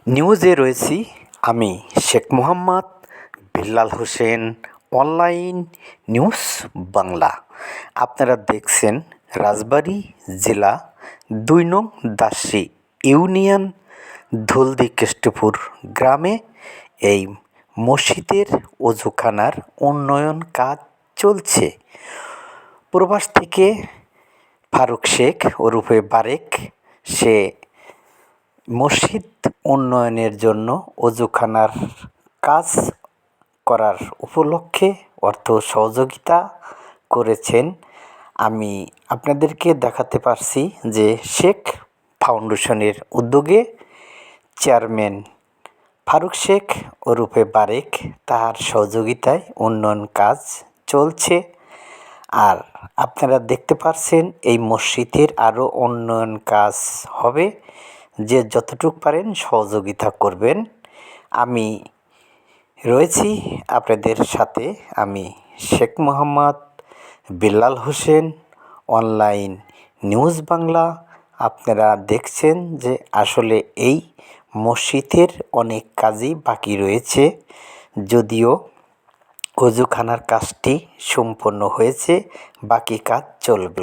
নিউজে রয়েছি আমি শেখ মোহাম্মদ বিল্লাল হোসেন, অনলাইন নিউজ বাংলা। আপনারা দেখছেন রাজবাড়ী জেলা ২ নং দাসী ইউনিয়ন ধুলদি কেষ্টপুর গ্রামে এই মসজিদের অজুখানার উন্নয়ন কাজ চলছে। প্রবাস থেকে ফারুক শেখ ওরফে বারেক সে মসজিদ উন্নয়নের জন্য অজুখানার কাজ করার উপলক্ষে অর্থ সহযোগিতা করেছেন। আমি আপনাদেরকে দেখাতে পারছি যে শেখ ফাউন্ডেশনের উদ্যোগে চেয়ারম্যান ফারুক শেখ ওরফে বারেক তার সহযোগিতায় উন্নয়ন কাজ চলছে। আর আপনারা দেখতে পাচ্ছেন এই মসজিদের আরও উন্নয়ন কাজ হবে, যে যতটুকু পারেন সহযোগিতা করবেন। আমি রয়েছি আপনাদের সাথে, আমি শেখ মোহাম্মদ বিল্লাল হোসেন, অনলাইন নিউজ বাংলা। আপনারা দেখছেন যে আসলে এই মসজিদের অনেক কাজই বাকি রয়েছে, যদিও অজুখানার কাজটি সম্পন্ন হয়েছে, বাকি কাজ চলবে।